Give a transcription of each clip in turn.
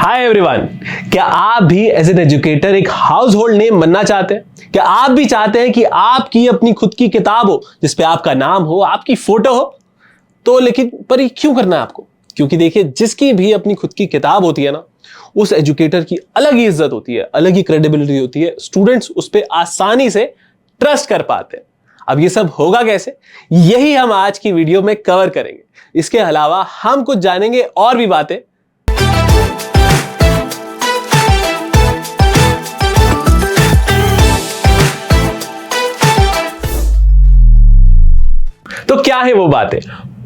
Hi everyone, क्या आप भी एज एन एजुकेटर एक हाउस होल्ड नेम बनना चाहते हैं? क्या आप भी चाहते हैं कि आपकी अपनी खुद की किताब हो जिसपे आपका नाम हो, आपकी फोटो हो? तो लेकिन पर ये क्यों करना है आपको? क्योंकि देखिए, जिसकी भी अपनी खुद की किताब होती है ना, उस एजुकेटर की अलग ही इज्जत होती है, अलग ही क्रेडिबिलिटी होती है। स्टूडेंट्स उस पर आसानी से ट्रस्ट कर पाते हैं। अब ये सब होगा कैसे, यही हम आज की वीडियो में कवर करेंगे। इसके अलावा हम कुछ जानेंगे और भी बातें। तो क्या है वो बातें?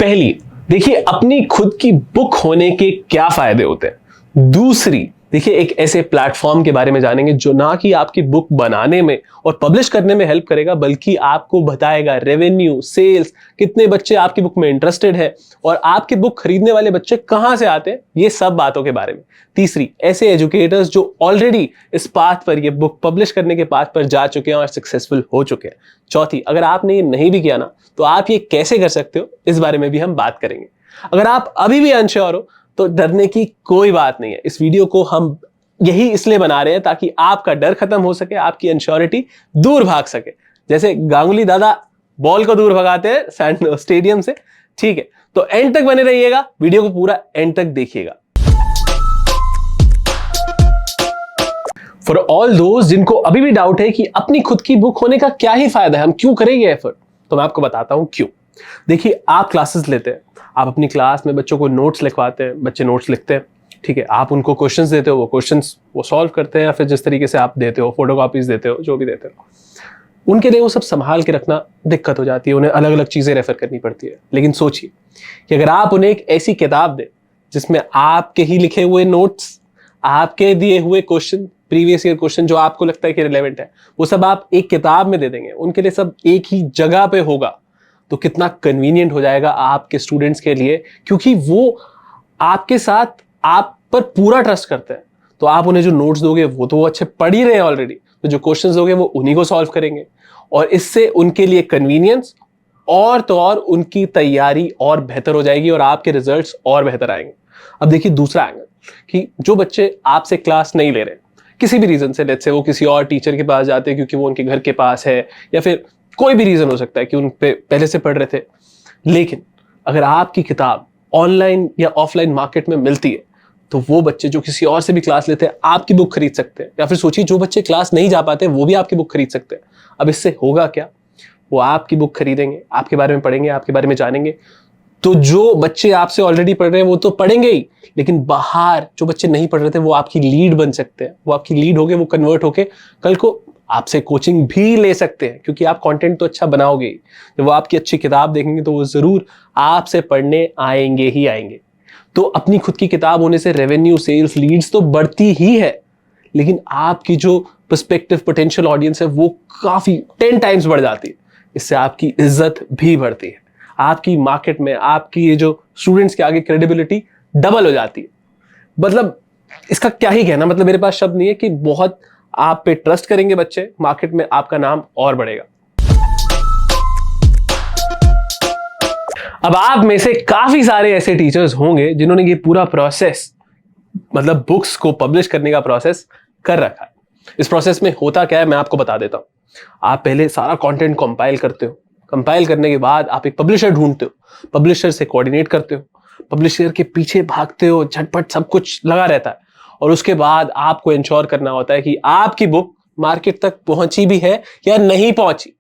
पहली, देखिए अपनी खुद की बुक होने के क्या फायदे होते हैं। दूसरी, देखिए एक ऐसे प्लेटफॉर्म के बारे में जानेंगे जो ना कि आपकी बुक बनाने में और पब्लिश करने में हेल्प करेगा, बल्कि आपको बताएगा रेवेन्यू, सेल्स, कितने बच्चे आपकी बुक में इंटरेस्टेड है और आपकी बुक खरीदने वाले बच्चे कहां से आते हैं, ये सब बातों के बारे में। तीसरी, ऐसे एजुकेटर्स जो ऑलरेडी इस पाथ पर, ये बुक पब्लिश करने के पाथ पर जा चुके हैं और सक्सेसफुल हो चुके हैं। चौथी, अगर आपने ये नहीं भी किया ना, तो आप ये कैसे कर सकते हो, इस बारे में भी हम बात करेंगे। अगर आप अभी भी अनश्योर हो तो डरने की कोई बात नहीं है। इस वीडियो को हम यही इसलिए बना रहे हैं ताकि आपका डर खत्म हो सके, आपकी अनश्योरिटी दूर भाग सके, जैसे गांगुली दादा बॉल को दूर भगाते हैं स्टेडियम से। ठीक है, तो एंड तक बने रहिएगा, वीडियो को पूरा एंड तक देखिएगा। फॉर ऑल दोस्त जिनको अभी भी डाउट है कि अपनी खुद की बुक होने का क्या ही फायदा है, हम क्यों करेंगे एफर्ट, तो मैं आपको बताता हूं क्यों। देखिए, आप क्लासेस लेते हैं, आप अपनी क्लास में बच्चों को नोट्स लिखवाते हैं, बच्चे नोट्स लिखते हैं, ठीक है, आप उनको क्वेश्चंस देते हो, वो क्वेश्चंस वो सॉल्व करते हैं, या फिर जिस तरीके से आप देते हो, फोटोकॉपीज देते हो, जो भी देते हो, उनके लिए वो सब संभाल के रखना दिक्कत हो जाती है, उन्हें अलग अलग चीजें रेफर करनी पड़ती है। लेकिन सोचिए कि अगर आप उन्हें एक ऐसी किताब दें जिसमें आपके ही लिखे हुए नोट्स, आपके दिए हुए क्वेश्चन, प्रीवियस ईयर क्वेश्चन जो आपको लगता है कि रिलेवेंट है, वो सब आप एक किताब में दे देंगे, उनके लिए सब एक ही जगह पे होगा, तो कितना कन्वीनियंट हो जाएगा आपके स्टूडेंट्स के लिए, क्योंकि वो आपके साथ आप पर पूरा ट्रस्ट करते हैं। तो आप उन्हें जो नोट्स दोगे वो तो वो अच्छे पढ़ ही रहे हैं ऑलरेडी, तो जो क्वेश्चंस दोगे वो उन्हीं को सॉल्व करेंगे, और इससे उनके लिए कन्वीनियंस और तो और उनकी तैयारी और बेहतर हो जाएगी और आपके रिजल्ट्स और बेहतर आएंगे। अब देखिए दूसरा एंगल, कि जो बच्चे आपसे क्लास नहीं ले रहे किसी भी रीजन से, लेट्स से वो किसी और टीचर के पास जाते हैं क्योंकि वो उनके घर के पास है, या फिर कोई भी रीजन हो सकता है कि उन पे पहले से पढ़ रहे थे, लेकिन अगर आपकी किताब ऑनलाइन या ऑफलाइन मार्केट में मिलती है तो वो बच्चे जो किसी और से भी क्लास लेते हैं आपकी बुक खरीद सकते हैं, या फिर सोचिए जो बच्चे क्लास नहीं जा पाते वो भी आपकी बुक खरीद सकते हैं। अब इससे होगा क्या, वो आपकी बुक खरीदेंगे, आपके बारे में पढ़ेंगे, आपके बारे में जानेंगे, तो जो बच्चे आपसे ऑलरेडी पढ़ रहे हैं वो तो पढ़ेंगे ही, लेकिन बाहर जो बच्चे नहीं पढ़ रहे थे वो आपकी लीड बन सकते हैं, वो आपकी लीड होके, वो कन्वर्ट होके कल को आपसे कोचिंग भी ले सकते हैं, क्योंकि आप कंटेंट तो अच्छा बनाओगे। जब वो आपकी अच्छी किताब देखेंगे तो वो जरूर आपसे पढ़ने आएंगे ही आएंगे। तो अपनी खुद की किताब होने से रेवेन्यू, सेल्स, लीड्स तो बढ़ती ही है, लेकिन आपकी जो पर्सपेक्टिव पोटेंशियल ऑडियंस है वो काफी 10 टाइम्स बढ़ जाती है। इससे आपकी इज्जत भी बढ़ती है, आपकी मार्केट में आपकी ये जो स्टूडेंट्स के आगे क्रेडिबिलिटी डबल हो जाती है। मतलब इसका क्या ही कहना, मतलब मेरे पास शब्द नहीं है कि बहुत आप पे ट्रस्ट करेंगे बच्चे, मार्केट में आपका नाम और बढ़ेगा। अब आप में से काफी सारे ऐसे टीचर्स होंगे जिन्होंने ये पूरा प्रोसेस, मतलब बुक्स को पब्लिश करने का प्रोसेस कर रखा है। इस प्रोसेस में होता क्या है मैं आपको बता देता हूं। आप पहले सारा कंटेंट कंपाइल करते हो, कंपाइल करने के बाद आप एक पब्लिशर ढूंढते हो, पब्लिशर से कोऑर्डिनेट करते हो, पब्लिशर के पीछे भागते हो, झटपट सब कुछ लगा रहता है, और उसके बाद आपको इंश्योर करना होता है कि आपकी बुक मार्केट तक पहुंची भी है या नहीं पहुंची।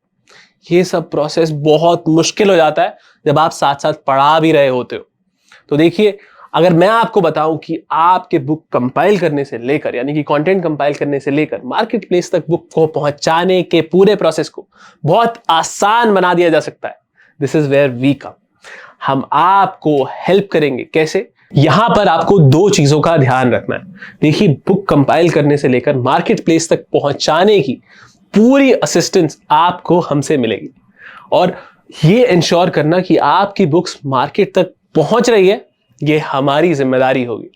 ये सब प्रोसेस बहुत मुश्किल हो जाता है जब आप साथ साथ पढ़ा भी रहे होते हो। तो देखिए, अगर मैं आपको बताऊं कि आपके बुक कंपाइल करने से लेकर, यानी कि कंटेंट कंपाइल करने से लेकर मार्केट प्लेस तक बुक को पहुंचाने के पूरे प्रोसेस को बहुत आसान बना दिया जा सकता है, this is where we come. हम आपको हेल्प करेंगे। कैसे? यहां पर आपको 2 चीजों का ध्यान रखना है। देखिए, बुक कंपाइल करने से लेकर मार्केट प्लेस तक पहुंचाने की पूरी असिस्टेंस आपको हमसे मिलेगी, और ये इंश्योर करना कि आपकी बुक्स मार्केट तक पहुंच रही है, ये हमारी जिम्मेदारी होगी।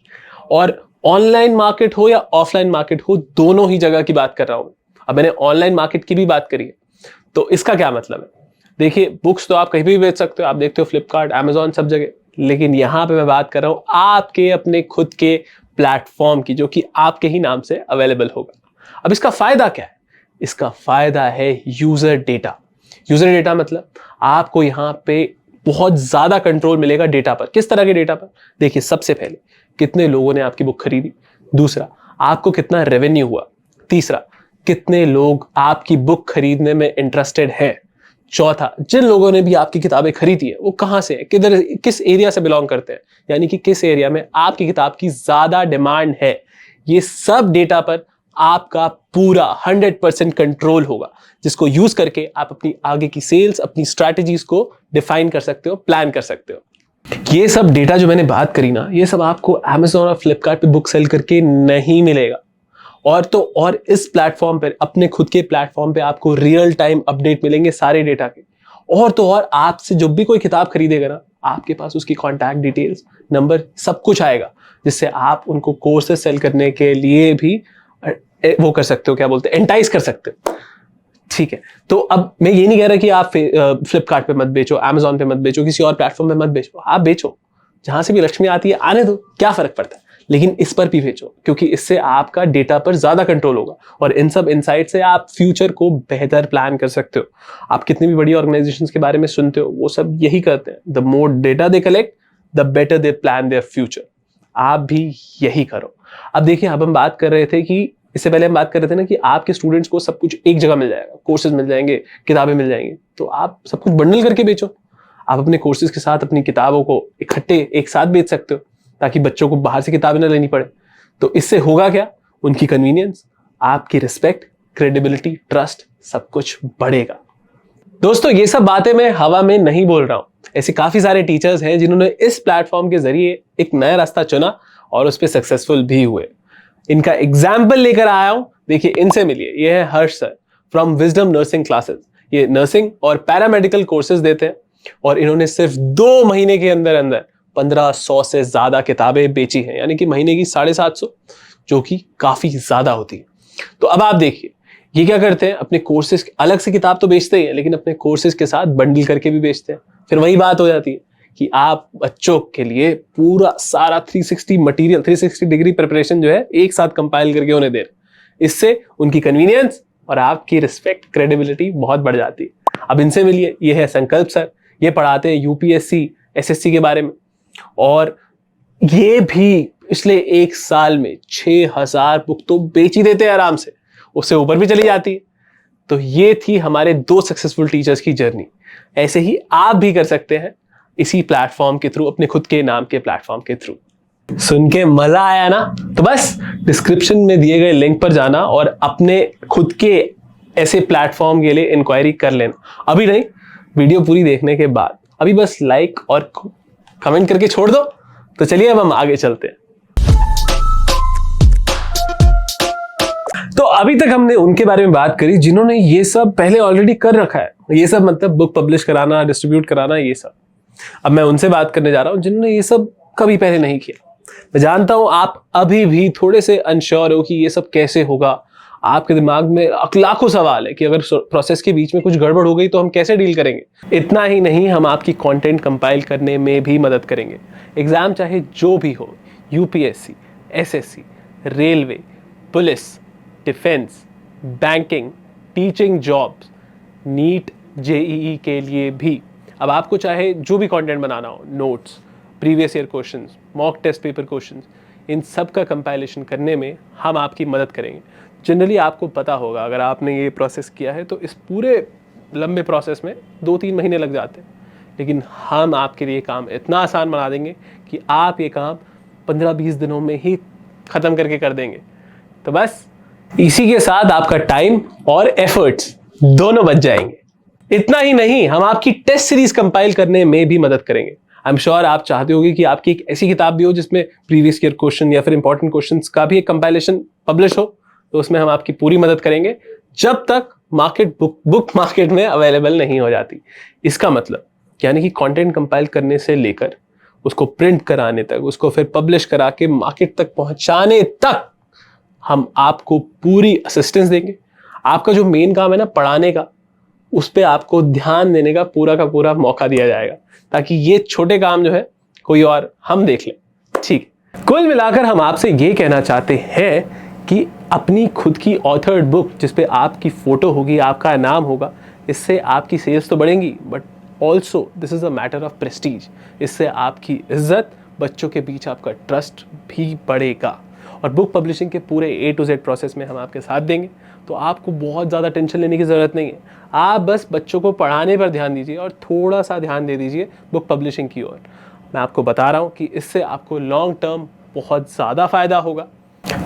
और ऑनलाइन मार्केट हो या ऑफलाइन मार्केट हो, दोनों ही जगह की बात कर रहा हूं। अब मैंने ऑनलाइन मार्केट की भी बात करी है, तो इसका क्या मतलब है? देखिए, बुक्स तो आप कहीं भी बेच सकते हो, आप देखते हो फ्लिपकार्ट, अमेजॉन, सब जगह, लेकिन यहां पे मैं बात कर रहा हूं आपके अपने खुद के प्लेटफॉर्म की, जो कि आपके ही नाम से अवेलेबल होगा। अब इसका फायदा क्या है? इसका फायदा है यूजर डेटा। यूजर डेटा मतलब आपको यहां पे बहुत ज्यादा कंट्रोल मिलेगा डेटा पर। किस तरह के डेटा पर? देखिए, सबसे पहले कितने लोगों ने आपकी बुक खरीदी, दूसरा आपको कितना रेवेन्यू हुआ, तीसरा कितने लोग आपकी बुक खरीदने में इंटरेस्टेड हैं, चौथा जिन लोगों ने भी आपकी किताबें खरीदी है वो कहां से है, किधर, किस एरिया से बिलोंग करते हैं, यानी कि किस एरिया में आपकी किताब की ज्यादा डिमांड है। ये सब डेटा पर आपका पूरा 100% कंट्रोल होगा, जिसको यूज करके आप अपनी आगे की सेल्स, अपनी स्ट्रैटेजीज को डिफाइन कर सकते हो, प्लान कर सकते हो। ये सब डेटा जो मैंने बात करी ना, ये सब आपको Amazon और फ्लिपकार्ट पे बुक सेल करके नहीं मिलेगा। और इस प्लेटफॉर्म पे, अपने खुद के प्लेटफॉर्म पे आपको रियल टाइम अपडेट मिलेंगे सारे डेटा के। और आपसे जब भी कोई किताब खरीदेगा ना, आपके पास उसकी कॉन्टैक्ट डिटेल्स, नंबर, सब कुछ आएगा, जिससे आप उनको कोर्सेज सेल करने के लिए भी वो कर सकते हो, क्या बोलते हैं, एंटाइज कर सकते हो। ठीक है, तो अब मैं ये नहीं कह रहा कि आप फ्लिपकार्ट पे मत बेचो, Amazon पे मत बेचो, किसी और प्लेटफॉर्म पे मत बेचो। आप बेचो, जहां से भी लक्ष्मी आती है आने दो, क्या फर्क पड़ता है, लेकिन इस पर भी बेचो, क्योंकि इससे आपका डेटा पर ज्यादा कंट्रोल होगा और इन सब इनसाइट से आप फ्यूचर को बेहतर प्लान कर सकते हो। आप कितनी भी बड़ी ऑर्गेनाइजेशंस के बारे में सुनते हो, वो सब यही करते हैं। The more data they collect, the better they plan their future. आप भी यही करो। अब देखिए, अब हम बात कर रहे थे कि इससे पहले हम बात कर रहे थे ना कि आपके स्टूडेंट्स को सब कुछ एक जगह मिल जाएगा, कोर्सेज मिल जाएंगे, किताबें मिल जाएंगी, तो आप सब कुछ बंडल करके बेचो। आप अपने कोर्सेज के साथ अपनी किताबों को इकट्ठे एक साथ बेच सकते हो, ताकि बच्चों को बाहर से किताबें ना लेनी पड़े। तो इससे होगा क्या? उनकी कन्वीनियंस, आपकी रिस्पेक्ट, क्रेडिबिलिटी, ट्रस्ट, सब कुछ बढ़ेगा। दोस्तों, ये सब बातें मैं हवा में नहीं बोल रहा हूं। ऐसे काफी सारे टीचर्स हैं जिन्होंने इस प्लेटफॉर्म के जरिए एक नया रास्ता चुना और उस पर सक्सेसफुल भी हुए। इनका एग्जाम्पल लेकर आया हूं, देखिए, इनसे मिलिए। ये है Harsh sir from Wisdom Nursing Classes. ये नर्सिंग और पैरामेडिकल कोर्सेज देते हैं और इन्होंने सिर्फ 2 महीने के अंदर अंदर 1500 से ज्यादा किताबें बेची हैं, यानी कि महीने की 750, जो कि काफी ज्यादा होती है। तो अब आप देखिए, ये क्या करते हैं, अपने कोर्सेज अलग से किताब तो बेचते ही हैं, लेकिन अपने कोर्सेज के साथ बंडल करके भी बेचते हैं। फिर वही बात हो जाती है कि आप बच्चों के लिए पूरा सारा 360 मटेरियल, 360 डिग्री प्रिपरेशन जो है एक साथ कंपाइल करके उन्हें दे रहे। इससे उनकी कन्वीनियंस और आपकी रिस्पेक्ट, क्रेडिबिलिटी बहुत बढ़ जाती है। अब इनसे मिलिए, ये है संकल्प सर। ये पढ़ाते हैं यूपीएससी, एसएससी के बारे में, और ये भी पिछले 1 साल में 6000 बुक तो बेच ही देते हैं आराम से, उससे ऊपर भी चली जाती है। तो ये थी हमारे 2 सक्सेसफुल टीचर्स की जर्नी। ऐसे ही आप भी कर सकते हैं इसी प्लेटफॉर्म के थ्रू, अपने खुद के नाम के प्लेटफॉर्म के थ्रू। सुन के मजा आया ना? तो बस डिस्क्रिप्शन में दिए गए लिंक पर जाना और अपने खुद के ऐसे प्लेटफॉर्म के लिए इंक्वायरी कर लेना। अभी नहीं, वीडियो पूरी देखने के बाद। अभी बस लाइक और कमेंट करके छोड़ दो। तो चलिए अब हम आगे चलते हैं। तो अभी तक हमने उनके बारे में बात करी जिन्होंने ये सब पहले ऑलरेडी कर रखा है। ये सब मतलब बुक पब्लिश कराना, डिस्ट्रीब्यूट कराना, ये सब। अब मैं उनसे बात करने जा रहा हूं जिन्होंने ये सब कभी पहले नहीं किया। मैं जानता हूं आप अभी भी थोड़े से अनश्योर हो कि ये सब कैसे होगा। आपके दिमाग में लाखों सवाल है कि अगर प्रोसेस के बीच में कुछ गड़बड़ हो गई तो हम कैसे डील करेंगे। इतना ही नहीं, हम आपकी कंटेंट कंपाइल करने में भी मदद करेंगे। एग्जाम चाहे जो भी हो, UPSC, SSC, railway, police, defence, banking, teaching jobs, NEET, JEE के लिए भी। अब आपको चाहे जो भी कंटेंट बनाना हो, notes, previous year questions, mock test paper questions, इन सब का कंपाइलेशन करने में हम आपकी मदद करेंगे। जनरली आपको पता होगा, अगर आपने ये प्रोसेस किया है तो इस पूरे लंबे प्रोसेस में 2-3 महीने लग जाते हैं, लेकिन हम आपके लिए काम इतना आसान बना देंगे कि आप ये काम 15-20 दिनों में ही ख़त्म करके कर देंगे। तो बस इसी के साथ आपका टाइम और एफर्ट्स दोनों बच जाएंगे। इतना ही नहीं, हम आपकी टेस्ट सीरीज कंपाइल करने में भी मदद करेंगे। आई एम श्योर आप चाहते होंगे कि आपकी एक ऐसी किताब भी हो जिसमें प्रीवियस ईयर क्वेश्चन या फिर इंपॉर्टेंट क्वेश्चंस का भी एक कंपाइलेशन पब्लिश हो। तो उसमें हम आपकी पूरी मदद करेंगे जब तक मार्केट बुक मार्केट में अवेलेबल नहीं हो जाती। इसका मतलब यानी कि कंटेंट कंपाइल करने से लेकर उसको प्रिंट कराने तक, उसको फिर पब्लिश करा के मार्केट तक पहुंचाने तक हम आपको पूरी असिस्टेंस देंगे। आपका जो मेन काम है ना पढ़ाने का, उस पर आपको ध्यान देने का पूरा मौका दिया जाएगा, ताकि ये छोटे काम जो है कोई और हम देख लें। ठीक है, कुल मिलाकर हम आपसे ये कहना चाहते हैं कि अपनी खुद की ऑथर्ड बुक जिसपे आपकी फोटो होगी, आपका नाम होगा, इससे आपकी सेल्स तो बढ़ेंगी, but also this is a matter of Prestige. इससे आपकी इज्जत, बच्चों के बीच आपका ट्रस्ट भी बढ़ेगा। और बुक पब्लिशिंग के पूरे A to Z प्रोसेस में हम आपके साथ देंगे, तो आपको बहुत ज़्यादा टेंशन लेने की ज़रूरत नहीं है। आप बस बच्चों को पढ़ाने पर ध्यान दीजिए और थोड़ा सा ध्यान दे दीजिए बुक पब्लिशिंग की ओर। मैं आपको बता रहा हूँ कि इससे आपको लॉन्ग टर्म बहुत ज़्यादा फायदा होगा।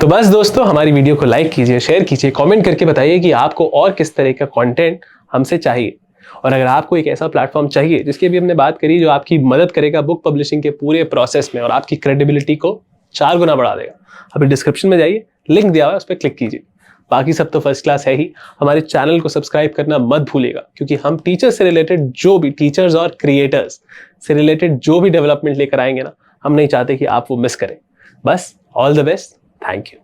तो बस दोस्तों, हमारी वीडियो को लाइक कीजिए, शेयर कीजिए, कमेंट करके बताइए कि आपको और किस तरह का कंटेंट हमसे चाहिए। और अगर आपको एक ऐसा प्लेटफॉर्म चाहिए जिसकी अभी हमने बात करी, जो आपकी मदद करेगा बुक पब्लिशिंग के पूरे प्रोसेस में और आपकी क्रेडिबिलिटी को 4 गुना बढ़ा देगा, अभी डिस्क्रिप्शन में जाइए, लिंक दिया हुआ है, उस पर क्लिक कीजिए। बाकी सब तो फर्स्ट क्लास है ही। हमारे चैनल को सब्सक्राइब करना मत भूलिएगा, क्योंकि हम टीचर्स से रिलेटेड जो भी, टीचर्स और क्रिएटर्स से रिलेटेड जो भी डेवलपमेंट लेकर आएंगे ना, हम नहीं चाहते कि आप वो मिस करें। बस all the best, thank you.